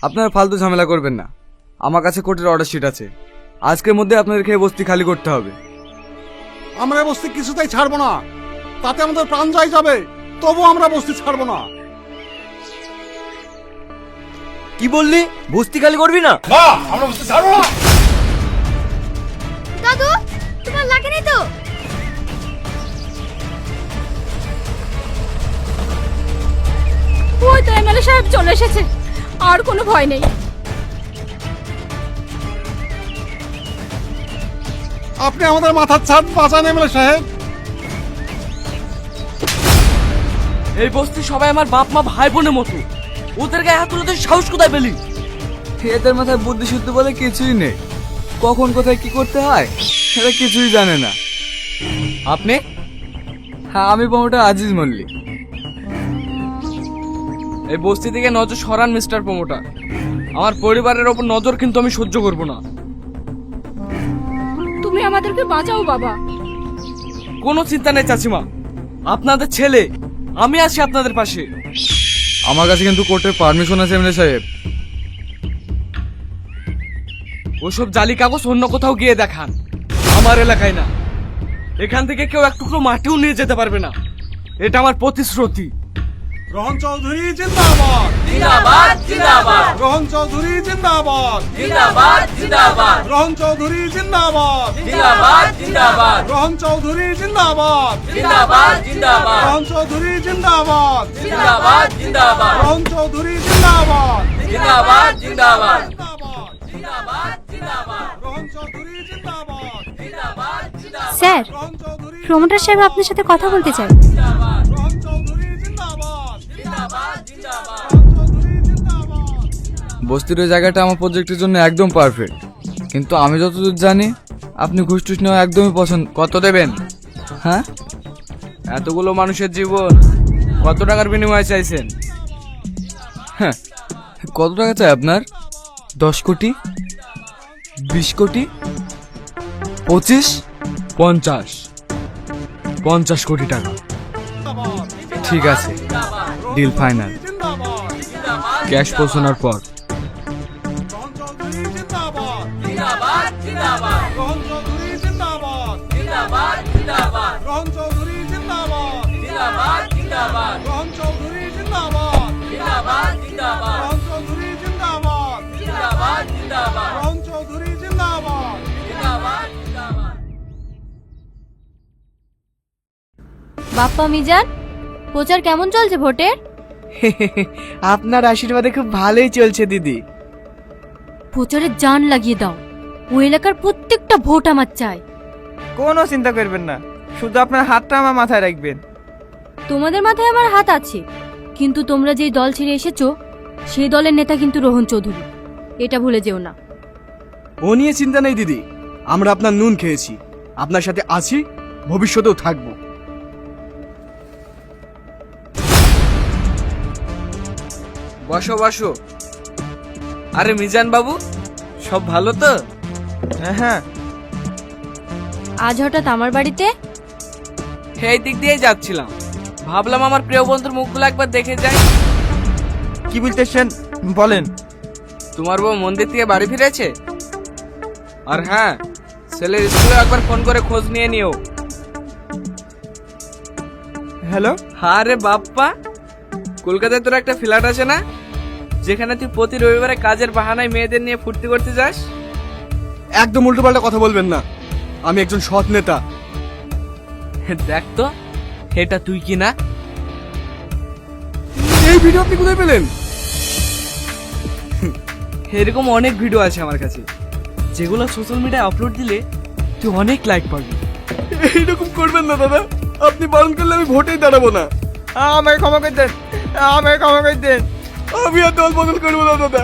আপনারা ফালতু ঝামেলা করবেন না। আমার কাছে কোর্টের অর্ডার শিট আছে। আজকের মধ্যে আপনাদের খেয়ে বস্তি খালি করতে হবে। আমরা এই বস্তি কিছুতেই ছাড়বো না, তাতে আমাদের প্রাণ যাই যাবে, তবু আমরা বস্তি ছাড়বো না। কি বললি? বস্তি খালি করবি না? না, আমরা বস্তি ছাড়বো না। দাদু, তোমার লাগেনি তো? ওই তো এমএলএ সাহেব চলে এসেছে, আর কোনো ভয় নেই। আপনি আমাদের মাথার ছাদ বাঁচান এমএলএ সাহেব। এই বস্তি সবাই আমার বাপ মা ভাই বোনের মতো, ওদের গায়ে হাত তুলে সাহস কোথায় পেলি? এদের মাথায় বুদ্ধি শুদ্ধি বলে কিছুই নেই। কখন কোথায় কি করতে হয় এরা কিছুই জানে না। আপনি? হ্যাঁ, আমি প্রমোটার আজিজ মল্লিক। এই বস্তি থেকে নজর সরান মিস্টার প্রমোটার। আমার পরিবারের ওপর নজর কিন্তু আমি সহ্য করব না। তুমি আমাদেরকে বাঁচাও বাবা। কোনো চিন্তা নেই চাচিমা, আপনাদের ছেলে আমি আছি আপনাদের পাশে। আমার কাছে কিন্তু কোর্টের পারমিশন আছে এমএলএ সাহেব। ওসব জালি কাগজ অন্য কোথাও গিয়ে দেখান, আমার এলাকায় না। এখান থেকে কেউ এক টুকরো মাটিও নিয়ে যেতে পারবে না, এটা আমার প্রতিশ্রুতি। রোহন চৌধুরী জিন্দাবাদ। জিন্দাবাদ জিন্দাবাদ রোহন চৌধুরী জিন্দাবাদ। জিন্দাবাদ জিন্দাবাদ রোহন চৌধুরী জিন্দাবাদ। জিন্দাবাদ জিন্দাবাদ রোহন চৌধুরী জিন্দাবাদ। জিন্দাবাদ জিন্দাবাদ রোহন চৌধুরী জিন্দাবাদ। জিন্দাবাদ জিন্দাবাদ রোহন চৌধুরী জিন্দাবাদ। জিন্দাবাদ জিন্দাবাদ জিন্দাবাদ রোহন চৌধুরী জিন্দাবাদ। স্যার, রোহন চৌধুরী প্রমোটার সাহেব আপনার সাথে কথা বলতে চাই। রোহন চৌধুরী জিন্দাবাদ। রোহন চৌধুরী জিন্দাবাদ। বস্তির ওই জায়গাটা আমার প্রজেক্টের জন্য একদম পারফেক্ট, কিন্তু আমি যতদূর জানি আপনি ঘুষ টুস নেওয়া একদমই পছন্দ। কত দেবেন? হ্যাঁ, এতগুলো মানুষের জীবন কত টাকার বিনিময়ে চাইছেন? হ্যাঁ, কত টাকা চাই আপনার? 10 কোটি, 20 কোটি, 25, 50? 50 কোটি টাকা। ঠিক আছে, ডিল ফাইনাল। জিন্দাবাদ। ক্যাশ পৌঁছানোর পর। রোহন চৌধুরী জিন্দাবাদ। রোহন চৌধুরী জিন্দাবাদ। রোহন চৌধুরী জিন্দাবাদ। রোহন চৌধুরী জিন্দাবাদ। রোহন চৌধুরী জিন্দাবাদ। রোহন চৌধুরী জিন্দাবাদ। বাপ্পা মিজান, প্রচার কেমন চলছে ভোটের? আপনার আশীর্বাদে খুব ভালোই চলছে দিদি। প্রচারে জান লাগিয়ে দাও, ওই এলাকার প্রত্যেকটা ভোট আমার চাই। কোনো চিন্তা করবেন না, শুধু আপনার হাতটা আমার মাথায় রাখবেন। তোমাদের মাথায় আমার হাত আছে, কিন্তু তোমরা যেই দল ছেড়ে এসেছো সেই দলের নেতা কিন্তু রোহন চৌধুরী, এটা ভুলে যেও না। ও নিয়ে চিন্তা নেই দিদি, আমরা আপনার নুন খেয়েছি, আপনার সাথে আছি, ভবিষ্যতেও থাকবো। বসো বসো। আরে মিজান বাবু, সব ভালো তো? হ্যাঁ, আজ হঠাৎ আমার বাড়িতে? এই দিক দিয়েই যাচ্ছিলাম, ভাবলাম আমার প্রিয় বন্ধুর মুখগুলো একবার দেখে যাই। কি বলতেছেন বলেন। তোমার বউ মন্দির থেকে বাড়ি ফিরেছে? আর হ্যাঁ, ছেলের স্কুলে একবার ফোন করে খোঁজ নিয়ে নিও। হ্যালো, আরে বাপ্পা, কলকাতায় তোর একটা ফ্ল্যাট আছে না, যেখানে তুই প্রতি রবিবারে কাজের বাহানায় মেয়েদের নিয়ে ফুর্তি করতে যাস? একদম উল্টোপাল্টা কথা বলবেন না, আমি একজন সৎ নেতা। দেখ তো, এটা তুই কি না? এই ভিডিও আপনি কোথায় পেলেন? এরকম অনেক ভিডিও আছে আমার কাছে, যেগুলো সোশ্যাল মিডিয়ায় আপলোড দিলে তুই অনেক লাইক পাবি। এইরকম করবেন না দাদা, আপনি বারণ করলে আমি ভোটেই দাঁড়াবো না। আমাকে ক্ষমা করে দেন, আমাকে ক্ষমা করে দেন। আমি আর দল বদল করবো না দাদা,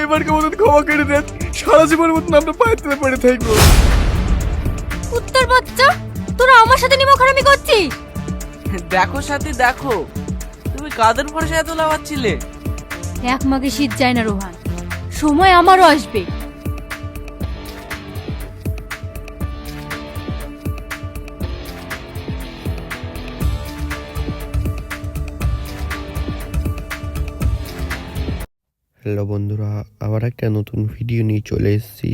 এবারকে মতন ক্ষমা করে দেন, সারা জীবনের মতন আমরা পায়ের তলে পড়ে থাকবো। উত্তর বাচ্চা, তোরা আমার সাথে নিমখারামি করছিস? দেখো সাথী দেখো, তুমি কাদের ভরসা এত লাভাচ্ছিলে? এক মাগে শীত যায় না রোহান, সময় আমারও আসবে। হ্যালো বন্ধুরা, আবার একটা নতুন ভিডিও নিয়ে চলে এসেছি।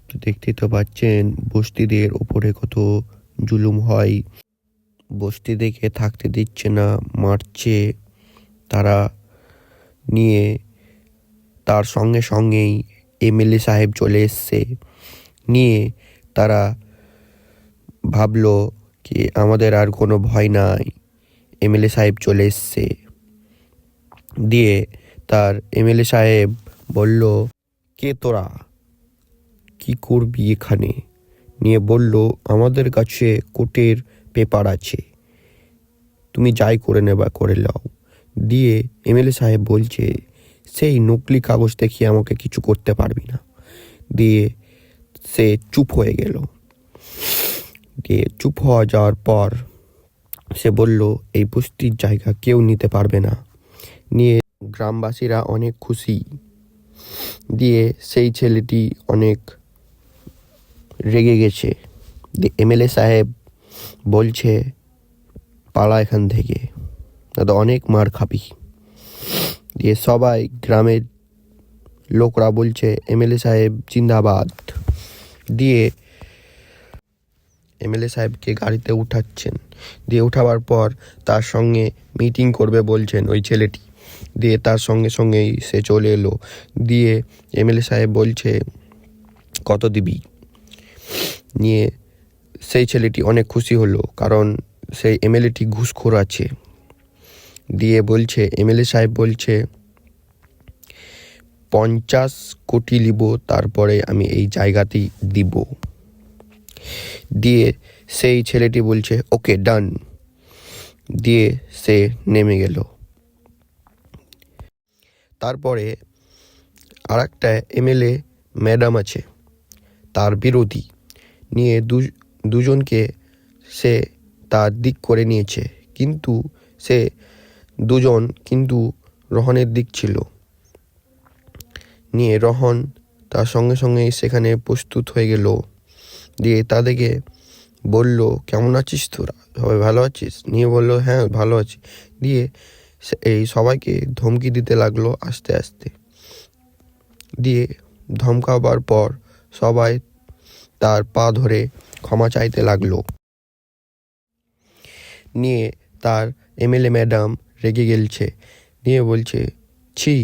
তো দেখতেই তো পাচ্ছেন বস্তিদের ওপরে কত জুলুম হয়। বস্তিদেরকে থাকতে দিচ্ছে না, মারছে। তারা নিয়ে তার সঙ্গে সঙ্গেই এমএলএ সাহেব চলে এসছে। নিয়ে তারা ভাবলো কি আমাদের আর কোনো ভয় নাই, এমএলএ সাহেব চলে এসছে। দিয়ে তার এমএলএ সাহেব বলল, কে তোরা, কি করবি এখানে? নিয়ে বলল, আমাদের কাছে কোর্টের পেপার আছে, তুমি যাই করে নেবা করে নাও। দিয়ে এমএলএ সাহেব বলছে, সেই নকলি কাগজ দেখিয়ে আমাকে কিছু করতে পারবি না। দিয়ে সে চুপ হয়ে গেল। দিয়ে চুপ হওয়া যাওয়ার পর সে বলল, এই বস্তির জায়গা কেউ নিতে পারবে না। নিয়ে গ্রামবাসীরা অনেক খুশি। দিয়ে সেই ছেলেটি অনেক রেগে গেছে। এমএলএ সাহেব বলছে, পালা এখান থেকে, দাদা অনেক মার খাবি। দিয়ে সবাই গ্রামের লোকরা বলছে, এমএলএ সাহেব জিন্দাবাদ। দিয়ে এমএলএ সাহেবকে গাড়িতে উঠাচ্ছেন। দিয়ে উঠাবার পর তার সঙ্গে মিটিং করবে বলছেন ওই ছেলেটি। দিয়ে তার সঙ্গে সঙ্গেই সে চলে এলো। দিয়ে এমএলএ সাহেব বলছে, কত দিবি? নিয়ে সেই ছেলেটি অনেক খুশি হলো, কারণ সেই এমএলএটি ঘুষখোর আছে। দিয়ে বলছে, এমএলএ সাহেব বলছে, 50 কোটি নিব, তারপরে আমি এই জায়গাতেই দিব। দিয়ে সেই ছেলেটি বলছে, ওকে ডান। দিয়ে সে নেমে গেল। তারপরে আর একটা এমএলএ ম্যাডাম আছে, তার বিরোধী। নিয়ে দুজনকে সে তার দিক করে নিয়েছে, কিন্তু সে দুজন কিন্তু রোহনের দিক ছিল। নিয়ে রোহন তার সঙ্গে সঙ্গেই সেখানে প্রস্তুত হয়ে গেল। দিয়ে তাদেরকে বলল, কেমন আছিস তোরা, সবাই ভালো আছিস? নিয়ে বলল, হ্যাঁ ভালো আছি। দিয়ে এই সবাইকে ধমকি দিতে লাগলো আস্তে আস্তে। দিয়ে ধমকাবার পর সবাই তার পা ধরে ক্ষমা চাইতে লাগলো। নিয়ে তার এমএলএ ম্যাডাম রেগে গেলছে। নিয়ে বলছে, ছি,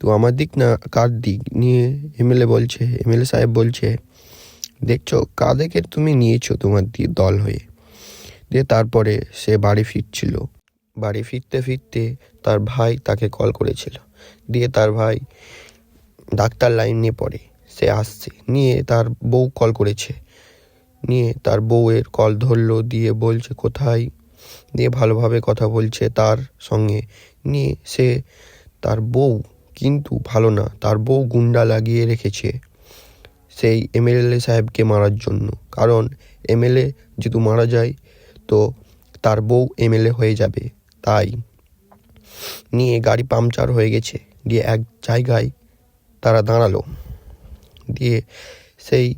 তুই আমার দিক না কার দিক? নিয়ে এমএলএ সাহেব বলছে, দেখছো কাদেরকে তুমি নিয়েছো তোমার দল হয়ে। দিয়ে তারপরে সে বাড়ি ফিরছিল। বাড়ি ফিরতে ফিরতে তার ভাই তাকে কল করেছিল। দিয়ে তার ভাই ডাক্তার লাইন নিয়ে পড়ে, সে আসছে। নিয়ে তার বউ কল করেছে। নিয়ে তার বউয়ের কল ধরলো। দিয়ে বলছে, কোথায়? দিয়ে ভালোভাবে কথা বলছে তার সঙ্গে। নিয়ে সে তার বউ কিন্তু ভালো না, তার বউ গুন্ডা লাগিয়ে রেখেছে সেই এমএলএ সাহেবকে মারার জন্য। কারণ এমএলএ যেহেতু মারা যায়, তো তার বউ এমএলএ হয়ে যাবে, তাই। নিয়ে গাড়ি পাংচার হয়ে গেছে। দিয়ে এক জায়গায় তারা দাঁড়ালো। দিয়ে সেই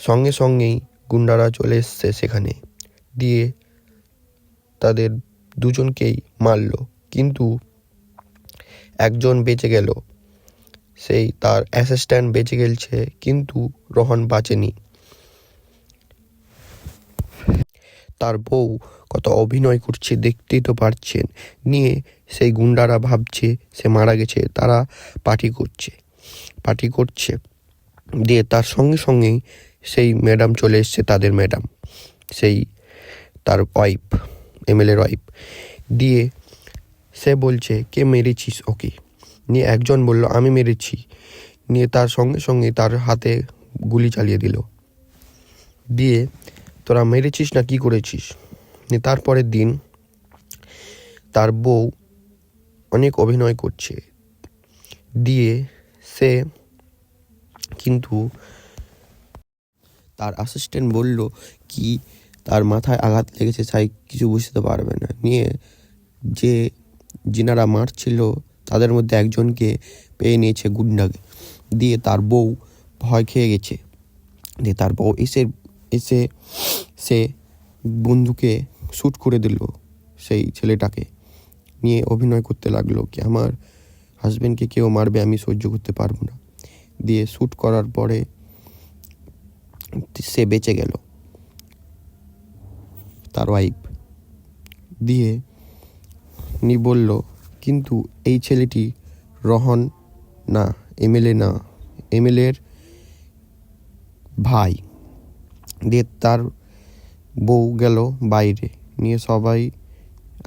সঙ্গে সঙ্গেই গুন্ডারা চলে এসছে সেখানে। দিয়ে তাদের দুজনকেই মারল, কিন্তু একজন বেঁচে গেল। সেই তার অ্যাসিস্ট্যান্ট বেঁচে গেছে, কিন্তু রোহন বাঁচেনি। তার বউ কত অভিনয় করছে দেখতেই তো পারছেন। নিয়ে সেই গুন্ডারা ভাবছে সে মারা গেছে, তারা পার্টি করছে। দিয়ে তার সঙ্গে সঙ্গেই সেই ম্যাডাম চলে এসছে, তাদের ম্যাডাম, সেই তার ওয়াইফ, এমএলএর ওয়াইফ। দিয়ে সে বলছে, কে মেরেছিস ওকে? নিয়ে একজন বলল, আমি মেরেছি। নিয়ে তার সঙ্গে সঙ্গে তার হাতে গুলি চালিয়ে দিল। দিয়ে, তোরা মেরেছিস না কি করেছিস? নিয়ে তারপরের দিন তার বউ অনেক অভিনয় করছে। দিয়ে সে কিন্তু তার অ্যাসিস্ট্যান্ট বলল কি তার মাথায় আঘাত লেগেছে, তাই কিছু বুঝতে পারবে না। নিয়ে যিনারা মারছিল তাদের মধ্যে একজনকে পেয়ে নিয়েছে, গুন্ডাকে। দিয়ে তার বউ ভয় খেয়ে গেছে। দিয়ে তার বউ এসে সে বন্ধুকে শ্যুট করে দিল সেই ছেলেটাকে। নিয়ে অভিনয় করতে লাগলো কি হাজবেন্ডকে কেউ মারবে, আমি সহ্য করতে পারবো না। দিয়ে শ্যুট করার পরে সে বেঁচে গেল, তার ওয়াইফ। দিয়ে নি বলল, কিন্তু এই ছেলেটি রহন না, এমএলএ না, এমএলএর ভাই। দিয়ে তার বউ গেল বাইরে নিয়ে, সবাই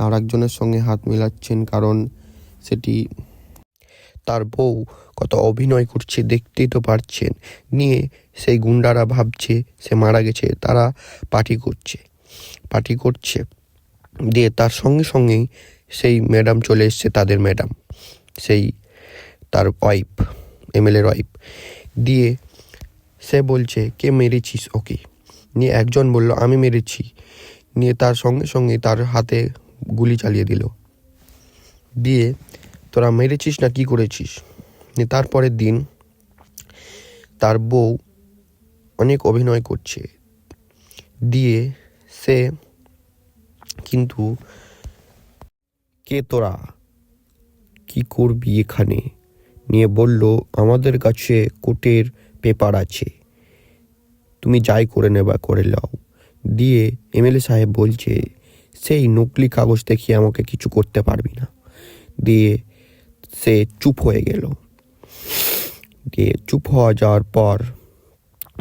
আর একজনের সঙ্গে হাত মেলাচ্ছেন, কারণ সেটি তার বউ কত অভিনয় করছে দেখতেই তো পারছেন। নিয়ে সেই গুন্ডারা ভাবছে সে মারা গেছে, তারা পার্টি করছে। দিয়ে তার সঙ্গে সঙ্গেই সেই ম্যাডাম চলে এসছে, তাদের ম্যাডাম, সেই তার ওয়াইফ, এমএলএর ওয়াইফ। দিয়ে সে বলছে, কে মেরেছিস ওকে? নিয়ে একজন বলল, আমি মেরেছি। নিয়ে তার সঙ্গে সঙ্গে তার হাতে গুলি চালিয়ে দিল। দিয়ে, তোরা মেরেছিস না কি করেছিস? নিয়ে তারপরের দিন তার বউ অনেক অভিনয় করছে। দিয়ে সে কিন্তু, কে তোরা, কি করবি এখানে? নিয়ে বলল, আমাদের কাছে কোর্টের পেপার আছে, তুমি যাই করে নেবা করে নাও। দিয়ে এমএলএ সাহেব বলছে, সেই নকলি কাগজ দেখিয়ে আমাকে কিছু করতে পারবি না। দিয়ে সে চুপ হয়ে গেল। দিয়ে চুপ হওয়া যাওয়ার পর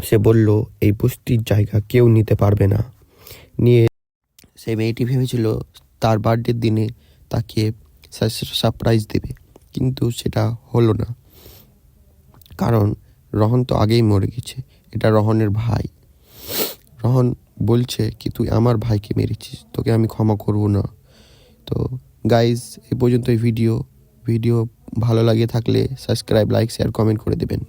সে বলল, এই বস্তির জায়গা কেউ নিতে পারবে না। নিয়ে সে মেয়েটি ভেবেছিল তার বার্থডের দিনে তাকে সারপ্রাইজ দেবে, কিন্তু সেটা হলো না, কারণ রহন তো আগেই মরে গেছে। এটা রহনের ভাই। রহন বলছে কি, তুই আমার ভাইকে মেরেছিস, তোকে আমি ক্ষমা করব না। তো গাইজ, এই পর্যন্ত ভিডিও ভালো লাগে থাকলে সাবস্ক্রাইব, লাইক, শেয়ার, কমেন্ট করে দেবেন।